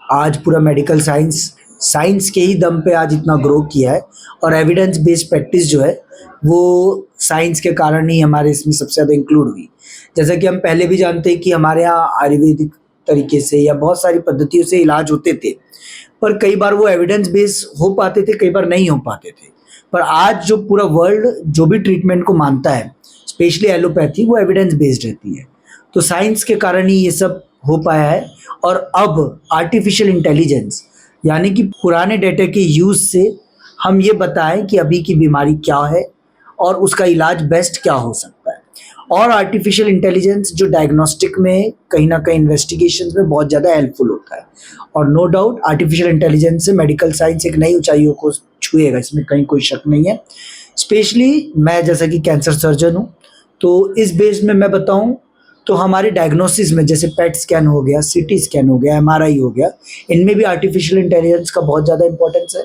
आज पूरा medical science science के ही दम पे आज इतना ग्रो किया है, और एविडेंस बेस्ड प्रैक्टिस जो है वो साइंस के कारण ही हमारे इसमें सबसे ज़्यादा इंक्लूड हुई। जैसा कि हम पहले भी जानते हैं कि हमारे यहाँ आयुर्वेदिक तरीके से या बहुत सारी पद्धतियों से इलाज होते थे, पर कई बार वो एविडेंस बेस्ड हो पाते थे, कई बार नहीं हो पाते थे। पर आज जो पूरा वर्ल्ड जो भी ट्रीटमेंट को मानता है, स्पेशली एलोपैथी, वो एविडेंस बेस्ड रहती है। तो साइंस के कारण ही ये सब हो पाया है। और अब आर्टिफिशियल इंटेलिजेंस यानी कि पुराने डेटा के यूज़ से हम ये बताएं कि अभी की बीमारी क्या है और उसका इलाज बेस्ट क्या हो सकता है। और आर्टिफिशियल इंटेलिजेंस जो डायग्नोस्टिक में कहीं ना कहीं इन्वेस्टिगेशंस में बहुत ज़्यादा हेल्पफुल होता है। और नो डाउट आर्टिफिशियल इंटेलिजेंस से मेडिकल साइंस एक नई ऊंचाइयों को छुएगा, इसमें कहीं कोई शक नहीं है। स्पेशली मैं जैसा कि कैंसर सर्जन हूँ, तो इस बेस में मैं बताऊँ तो हमारे डायग्नोसिस में जैसे पेट स्कैन हो गया, सीटी स्कैन हो गया, एमआरआई हो गया, इनमें भी आर्टिफिशियल इंटेलिजेंस का बहुत ज़्यादा इंपॉर्टेंस है।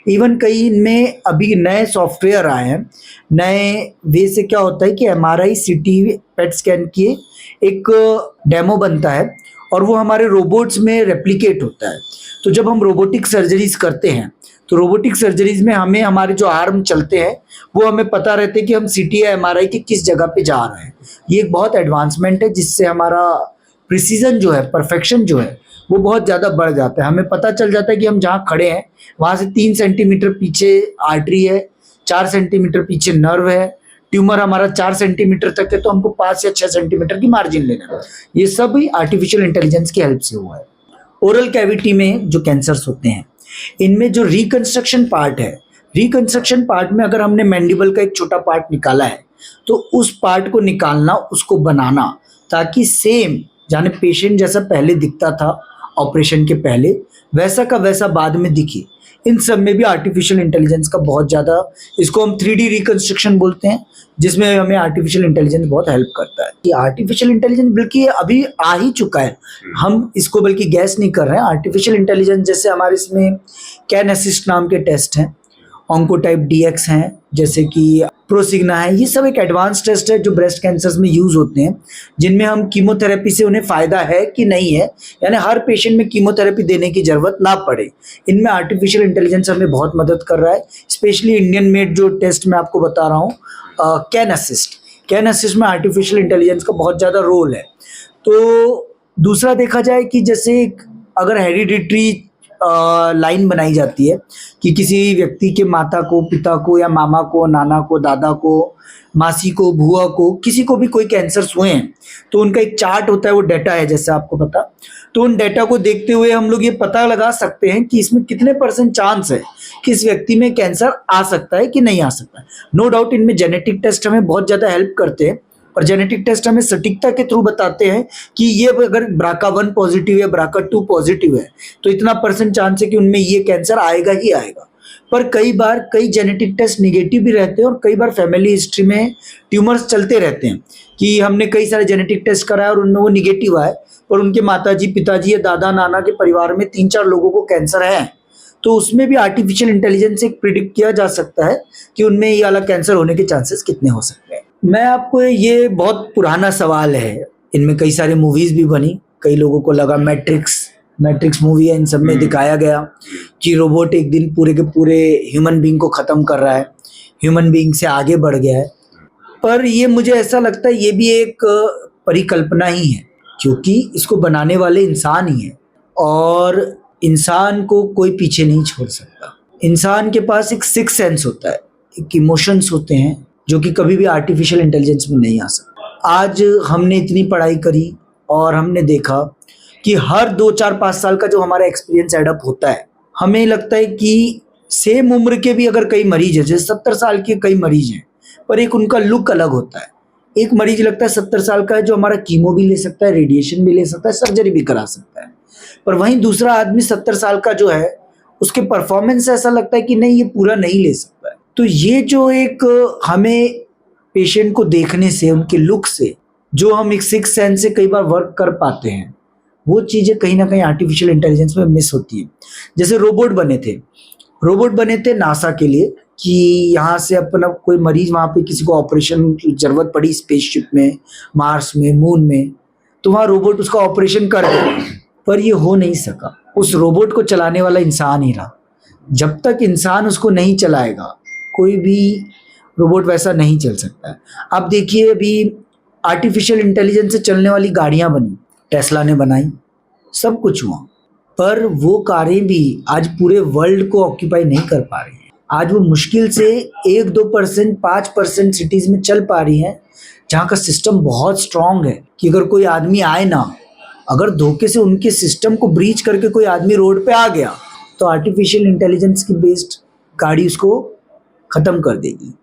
इवन कई इनमें अभी नए सॉफ्टवेयर आए हैं। नए वे से क्या होता है कि एमआरआई, सीटी, पेट स्कैन की एक डेमो बनता है और वो हमारे रोबोट्स में रेप्लिकेट होता है। तो जब हम रोबोटिक सर्जरीज करते हैं तो रोबोटिक सर्जरीज में हमें हमारे जो आर्म चलते हैं वो हमें पता रहते हैं कि हम सीटी या एमआरआई की किस जगह पे जा रहे हैं। ये एक बहुत एडवांसमेंट है जिससे हमारा प्रिसीजन जो है, परफेक्शन जो है, वो बहुत ज़्यादा बढ़ जाता है। हमें पता चल जाता है कि हम जहाँ खड़े हैं वहाँ से 3 सेंटीमीटर पीछे आर्टरी है, 4 सेंटीमीटर पीछे नर्व है, ट्यूमर हमारा 4 सेंटीमीटर तक है तो हमको 5 या 6 सेंटीमीटर की मार्जिन लेना है। ये सब ही आर्टिफिशियल इंटेलिजेंस की हेल्प से हुआ है। ओरल कैविटी में जो कैंसर्स होते हैं, इनमें जो रिकंस्ट्रक्शन पार्ट है, रिकंस्ट्रक्शन पार्ट में अगर हमने मैंडिबल का एक छोटा पार्ट निकाला है तो उस पार्ट को निकालना, उसको बनाना, ताकि सेम जाने पेशेंट जैसा पहले दिखता था ऑपरेशन के पहले, वैसा का वैसा बाद में दिखे। इन सब में भी आर्टिफिशियल इंटेलिजेंस का बहुत ज़्यादा, इसको हम 3D रिकंस्ट्रक्शन बोलते हैं, जिसमें हमें आर्टिफिशियल इंटेलिजेंस बहुत हेल्प करता है। कि आर्टिफिशियल इंटेलिजेंस बल्कि अभी आ ही चुका है, हम इसको बल्कि गैस नहीं कर रहे हैं। आर्टिफिशियल इंटेलिजेंस जैसे हमारे इसमें कैन असिस्ट नाम के टेस्ट हैं, ऑन्कोटाइप DX हैं, जैसे कि प्रोसिग्ना है, ये सब एक एडवांस टेस्ट है जो ब्रेस्ट कैंसर्स में यूज़ होते हैं, जिनमें हम कीमोथेरेपी से उन्हें फ़ायदा है कि नहीं है, यानी हर पेशेंट में कीमोथेरेपी देने की ज़रूरत ना पड़े। इनमें आर्टिफिशियल इंटेलिजेंस हमें बहुत मदद कर रहा है। स्पेशली इंडियन मेड जो टेस्ट मैं आपको बता रहा हूँ, कैन असिस्ट में आर्टिफिशियल इंटेलिजेंस का बहुत ज़्यादा रोल है। तो दूसरा देखा जाए कि जैसे अगर हेरिडिटरी लाइन बनाई जाती है कि किसी व्यक्ति के माता को, पिता को, या मामा को, नाना को, दादा को, मासी को, बुआ को, किसी को भी कोई कैंसर हुए हैं तो उनका एक चार्ट होता है, वो डाटा है जैसे आपको पता। तो उन डाटा को देखते हुए हम लोग ये पता लगा सकते हैं कि इसमें कितने % चांस है कि इस व्यक्ति में कैंसर आ सकता है कि नहीं आ सकता है। नो डाउट इनमें जेनेटिक टेस्ट हमें बहुत ज़्यादा हेल्प करते हैं, और जेनेटिक टेस्ट हमें सटीकता के थ्रू बताते हैं कि ये अगर BRCA1 पॉजिटिव है, BRCA2 पॉजिटिव है, तो इतना % चांस है कि उनमें ये कैंसर आएगा ही आएगा। पर कई बार कई जेनेटिक टेस्ट निगेटिव भी रहते हैं, और कई बार फैमिली हिस्ट्री में ट्यूमर्स चलते रहते हैं कि हमने कई सारे जेनेटिक टेस्ट कराए और उनमें वो निगेटिव आए, और उनके माताजी, पिताजी या दादा नाना के परिवार में 3-4 लोगों को कैंसर है। तो उसमें भी आर्टिफिशियल इंटेलिजेंस से प्रिडिक्ट किया जा सकता है कि उनमें ये वाला कैंसर होने के चांसेस कितने हो सकते हैं। मैं आपको, ये बहुत पुराना सवाल है, इनमें कई सारी मूवीज़ भी बनी, कई लोगों को लगा मैट्रिक्स मूवी है, इन सब में दिखाया गया कि रोबोट एक दिन पूरे के पूरे ह्यूमन बीइंग को ख़त्म कर रहा है, ह्यूमन बीइंग से आगे बढ़ गया है। पर ये मुझे ऐसा लगता है ये भी एक परिकल्पना ही है, क्योंकि इसको बनाने वाले इंसान ही हैं, और इंसान को कोई पीछे नहीं छोड़ सकता। इंसान के पास एक सिक्स सेंस होता है, एक इमोशंस होते हैं जो कि कभी भी आर्टिफिशियल इंटेलिजेंस में नहीं आ सकता। आज हमने इतनी पढ़ाई करी और हमने देखा कि हर 2-4-5 साल का जो हमारा एक्सपीरियंस एडअप होता है, हमें लगता है कि सेम उम्र के भी अगर कई मरीज हैं, जैसे 70 साल के कई मरीज हैं, पर एक उनका लुक अलग होता है। एक मरीज लगता है 70 साल का है जो हमारा कीमो भी ले सकता है, रेडिएशन भी ले सकता है, सर्जरी भी करा सकता है। पर वहीं दूसरा आदमी 70 साल का जो है, उसके परफॉर्मेंस से ऐसा लगता है कि नहीं, ये पूरा नहीं ले सकता है। तो ये जो एक हमें पेशेंट को देखने से, उनके लुक से, जो हम एक सिक्स सेंस से कई बार वर्क कर पाते हैं, वो चीज़ें कहीं ना कहीं आर्टिफिशियल इंटेलिजेंस में मिस होती है। जैसे रोबोट बने थे नासा के लिए कि यहाँ से अपना कोई मरीज, वहाँ पे किसी को ऑपरेशन की जरूरत पड़ी स्पेसशिप में, मार्स में, मून में, तो वहाँ रोबोट उसका ऑपरेशन कर दे, पर ये हो नहीं सका। उस रोबोट को चलाने वाला इंसान ही रहा। जब तक इंसान उसको नहीं चलाएगा, कोई भी रोबोट वैसा नहीं चल सकता है। आप देखिए अभी आर्टिफिशियल इंटेलिजेंस से चलने वाली गाड़ियां बनी, टेस्ला ने बनाई, सब कुछ हुआ, पर वो कारें भी आज पूरे वर्ल्ड को ऑक्यूपाई नहीं कर पा रही हैं। आज वो मुश्किल से 1-2%, 5% सिटीज में चल पा रही हैं, जहाँ का सिस्टम बहुत स्ट्रांग है कि अगर कोई आदमी आए ना, अगर धोखे से उनके सिस्टम को ब्रीच करके कोई आदमी रोड पे आ गया, तो आर्टिफिशियल इंटेलिजेंस की बेस्ड गाड़ी उसको खत्म कर देगी।